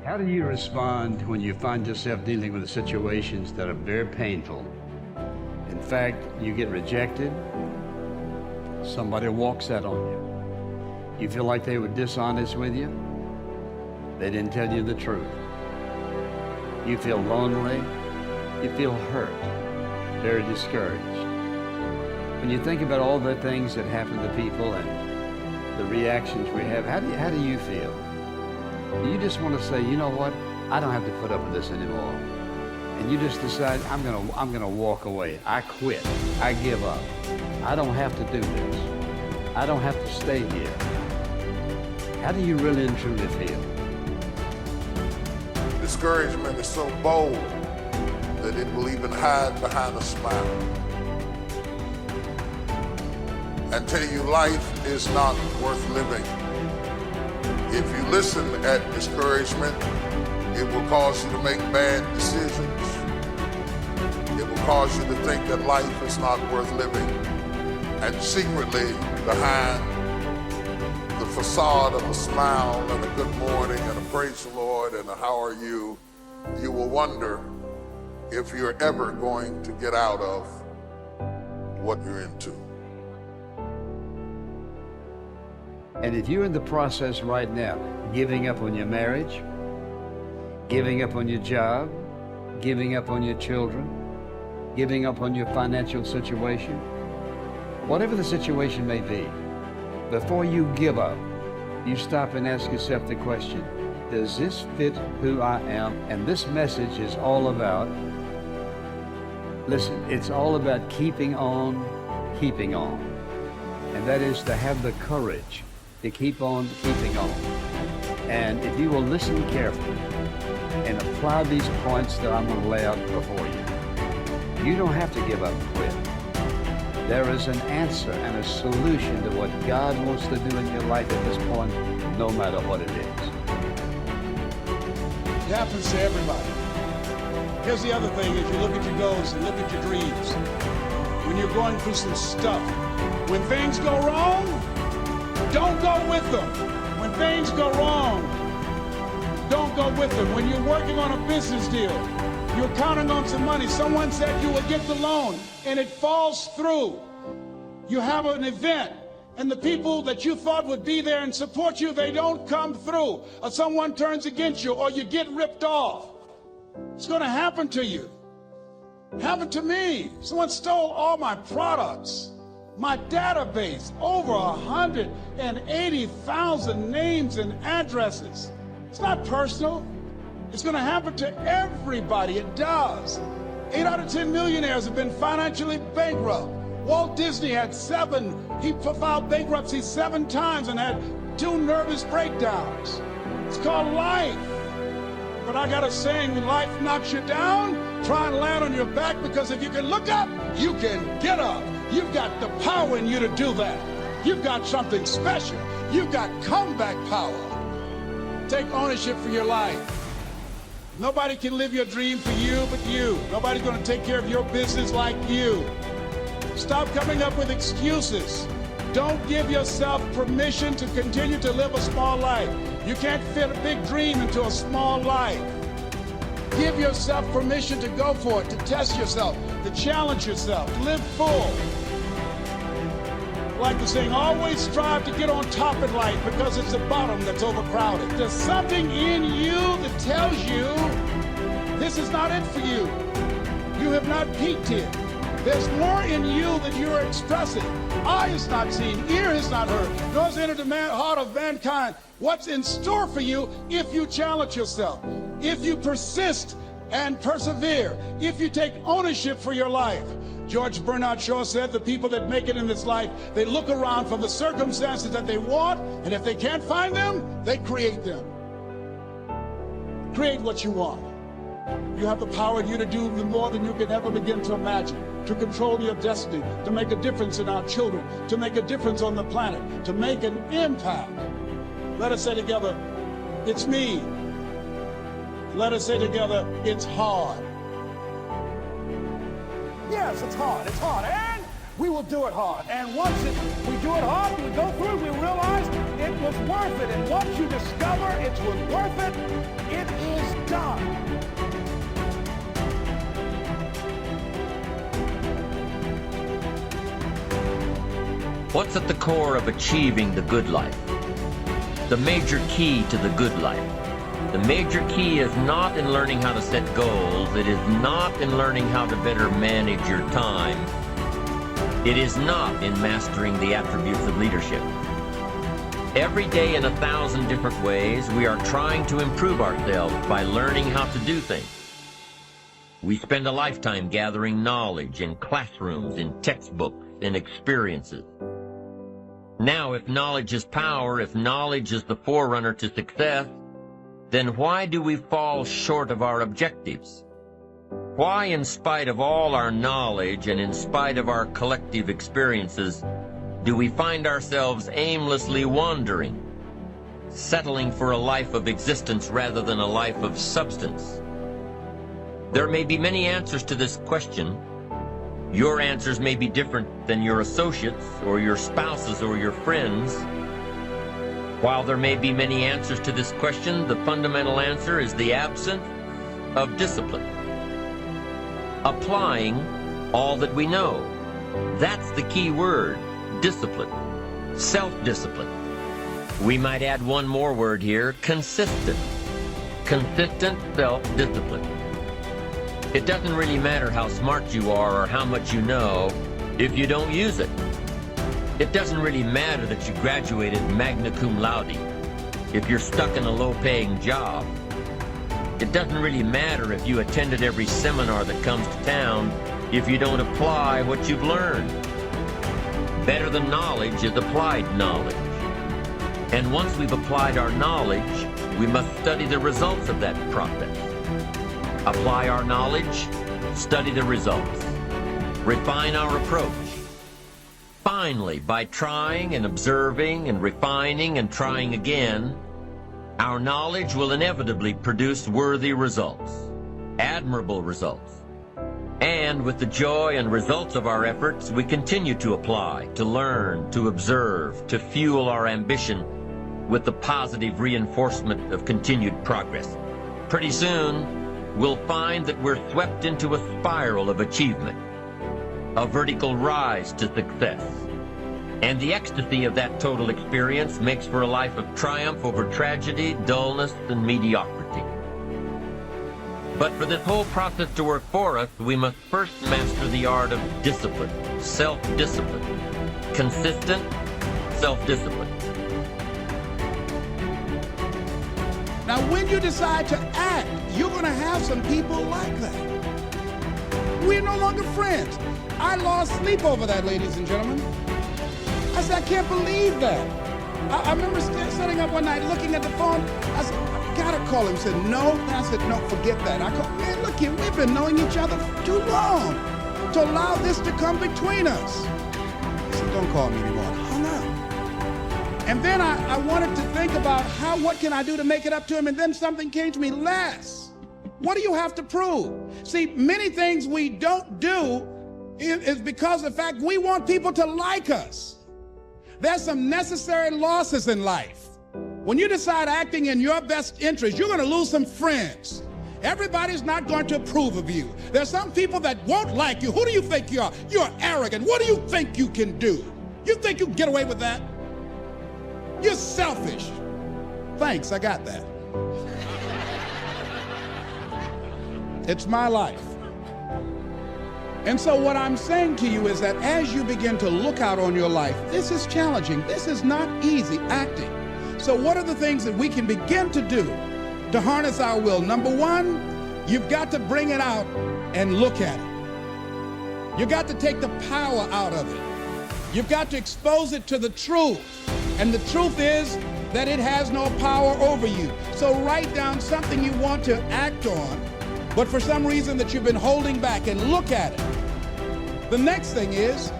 How do you respond when you find yourself dealing with situations that are very painful? In fact, you get rejected, somebody walks out on you. You feel like they were dishonest with you, they didn't tell you the truth. You feel lonely, you feel hurt, very discouraged. When you think about all the things that happen to people and the reactions we have, how do you feel? Do you just want to say, you know what, I don't have to put up with this anymore? And you just decide, I'm gonna walk away. I quit. I give up. I don't have to do this. I don't have to stay here. How do you really and truly feel? Discouragement is so bold that it will even hide behind a smile and tell you life is not worth living. If you listen at discouragement, it will cause you to make bad decisions. It will cause you to think that life is not worth living. And secretly, behind the facade of a smile and a good morning and a praise the Lord and a how are you, you will wonder if you're ever going to get out of what you're into. And if you're in the process right now, giving up on your marriage, giving up on your job, giving up on your children, giving up on your financial situation, whatever the situation may be, before you give up, you stop and ask yourself the question, does this fit who I am? And this message is all about, listen, it's all about keeping on. And that is to have the courage to keep on keeping on. And if you will listen carefully and apply these points that I'm going to lay out before you, you don't have to give up and quit. There is an answer and a solution to what God wants to do in your life at this point, no matter what it is. It happens to everybody. Here's the other thing, if you look at your goals and look at your dreams, when you're going through some stuff, when things go wrong, don't go with them. When things go wrong, don't go with them. When you're working on a business deal, you're counting on some money. Someone said you will get the loan, and it falls through. You have an event, and the people that you thought would be there and support you, they don't come through. Or someone turns against you, or you get ripped off. It's going to happen to you. Happened to me. Someone stole all my products. My database, over 180,000 names and addresses. It's not personal. It's going to happen to everybody. It does. 8 out of 10 millionaires have been financially bankrupt. Walt Disney had 7. He filed bankruptcy 7 times and had 2 nervous breakdowns. It's called life. But I got a saying, when life knocks you down, try and land on your back, because if you can look up, you can get up. You've got the power in you to do that. You've got something special. You've got comeback power. Take ownership for your life. Nobody can live your dream for you but you. Nobody's going to take care of your business like you. Stop coming up with excuses. Don't give yourself permission to continue to live a small life. You can't fit a big dream into a small life. Give yourself permission to go for it, to test yourself, to challenge yourself, to live full. Like the saying, always strive to get on top in life, because it's the bottom that's overcrowded. There's something in you that tells you this is not it for you. You have not peaked here. There's more in you than you're expressing. Eye has not seen, ear has not heard, nor has entered the heart of mankind what's in store for you if you challenge yourself, if you persist and persevere, if you take ownership for your life. George Bernard Shaw said the people that make it in this life, they look around for the circumstances that they want, and if they can't find them, they create them. Create what you want. You have the power in you to do more than you can ever begin to imagine, to control your destiny, to make a difference in our children, to make a difference on the planet, to make an impact. Let us say together, it's me. Let us say together, it's hard. Yes, it's hard, and we will do it hard. And once we do it hard, we go through it, we realize it it was worth it. And once you discover it was worth it, it is done. What's at the core of achieving the good life? The major key to the good life. The major key is not in learning how to set goals. It is not in learning how to better manage your time. It is not in mastering the attributes of leadership. Every day in 1,000 different ways, we are trying to improve ourselves by learning how to do things. We spend a lifetime gathering knowledge in classrooms, in textbooks, in experiences. Now, if knowledge is power, if knowledge is the forerunner to success, then why do we fall short of our objectives? Why, in spite of all our knowledge and in spite of our collective experiences, do we find ourselves aimlessly wandering, settling for a life of existence rather than a life of substance? There may be many answers to this question. Your answers may be different than your associates or your spouses or your friends. While there may be many answers to this question, the fundamental answer is the absence of discipline. Applying all that we know. That's the key word, discipline, self-discipline. We might add one more word here, consistent. Consistent self-discipline. It doesn't really matter how smart you are or how much you know if you don't use it. It doesn't really matter that you graduated magna cum laude if you're stuck in a low-paying job. It doesn't really matter if you attended every seminar that comes to town if you don't apply what you've learned. Better than knowledge is applied knowledge. And once we've applied our knowledge, we must study the results of that process. Apply our knowledge, study the results. Refine our approach. Finally, by trying and observing and refining and trying again, our knowledge will inevitably produce worthy results, admirable results. And with the joy and results of our efforts, we continue to apply, to learn, to observe, to fuel our ambition with the positive reinforcement of continued progress. Pretty soon, we'll find that we're swept into a spiral of achievement, a vertical rise to success. And the ecstasy of that total experience makes for a life of triumph over tragedy, dullness, and mediocrity. But for this whole process to work for us, we must first master the art of discipline, self-discipline, consistent self-discipline. Now, when you decide to act, you're going to have some people like that. We're no longer friends. I lost sleep over that, ladies and gentlemen. I said, I can't believe that. I remember sitting up one night looking at the phone. I said, I gotta call him. He said, no. And I said, no, forget that. I called, man, look here, we've been knowing each other for too long to allow this to come between us. He said, don't call me anymore. I hung up. And then I wanted to think about what can I do to make it up to him? And then something came to me, less. What do you have to prove? See, many things we don't do is because of the fact we want people to like us. There's some necessary losses in life. When you decide acting in your best interest, you're going to lose some friends. Everybody's not going to approve of you. There's some people that won't like you. Who do you think you are? You're arrogant. What do you think you can do? You think you can get away with that? You're selfish. Thanks, I got that. It's my life. And so what I'm saying to you is that as you begin to look out on your life, this is challenging. This is not easy acting. So what are the things that we can begin to do to harness our will? Number one, you've got to bring it out and look at it. You've got to take the power out of it. You've got to expose it to the truth. And the truth is that it has no power over you. So write down something you want to act on, but for some reason that you've been holding back, and look at it. The next thing is,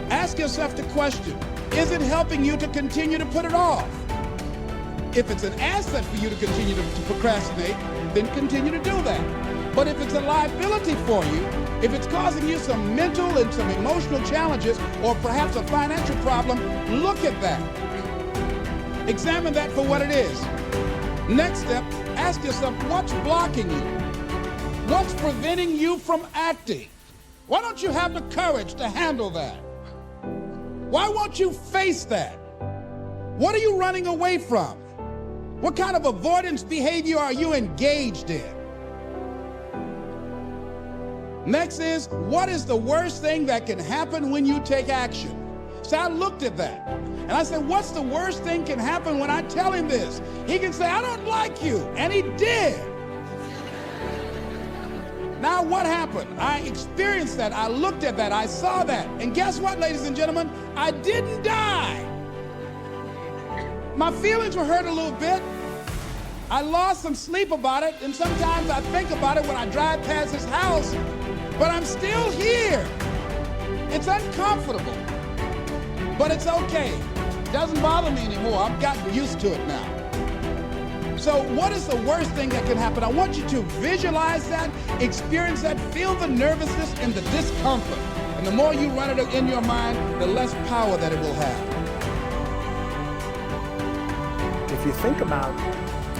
ask yourself the question, is it helping you to continue to put it off? If it's an asset for you to continue to procrastinate, then continue to do that. But if it's a liability for you, if it's causing you some mental and some emotional challenges, or perhaps a financial problem, look at that. Examine that for what it is. Next step, ask yourself, what's blocking you? What's preventing you from acting? Why don't you have the courage to handle that? Why won't you face that? What are you running away from? What kind of avoidance behavior are you engaged in? Next is, what is the worst thing that can happen when you take action? So I looked at that, and I said, what's the worst thing can happen when I tell him this? He can say, I don't like you, and he did. Now what happened? I experienced that, I looked at that, I saw that, and guess what, ladies and gentlemen? I didn't die. My feelings were hurt a little bit. I lost some sleep about it, and sometimes I think about it when I drive past his house, but I'm still here. It's uncomfortable, but it's okay. It doesn't bother me anymore. I've gotten used to it now. So what is the worst thing that can happen? I want you to visualize that, experience that, feel the nervousness and the discomfort. And the more you run it in your mind, the less power that it will have. If you think about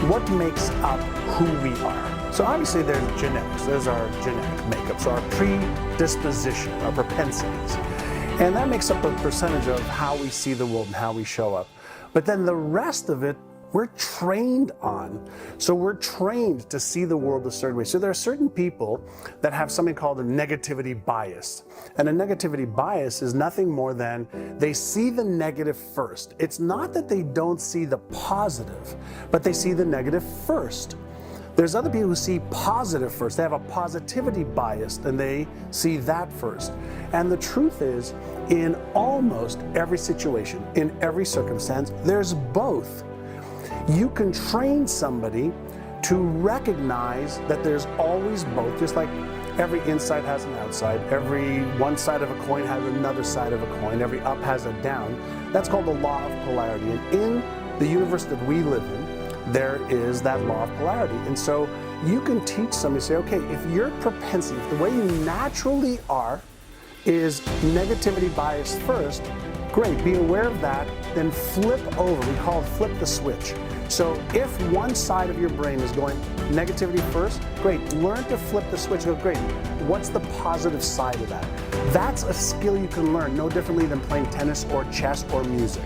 what makes up who we are. So obviously there's genetics, there's our genetic makeup, so our predisposition, our propensities. And that makes up a percentage of how we see the world and how we show up. But then the rest of it, we're trained on. So we're trained to see the world a certain way. So there are certain people that have something called a negativity bias. And a negativity bias is nothing more than they see the negative first. It's not that they don't see the positive, but they see the negative first. There's other people who see positive first. They have a positivity bias and they see that first. And the truth is, in almost every situation, in every circumstance, there's both. You can train somebody to recognize that there's always both, just like every inside has an outside, every one side of a coin has another side of a coin, every up has a down. That's called the law of polarity. And in the universe that we live in, there is that law of polarity. And so you can teach somebody, say, okay, if your propensity, if the way you naturally are is negativity bias first, great, be aware of that, then flip over. We call it flip the switch. So if one side of your brain is going negativity first, great, learn to flip the switch. Go, great, what's the positive side of that? That's a skill you can learn no differently than playing tennis or chess or music.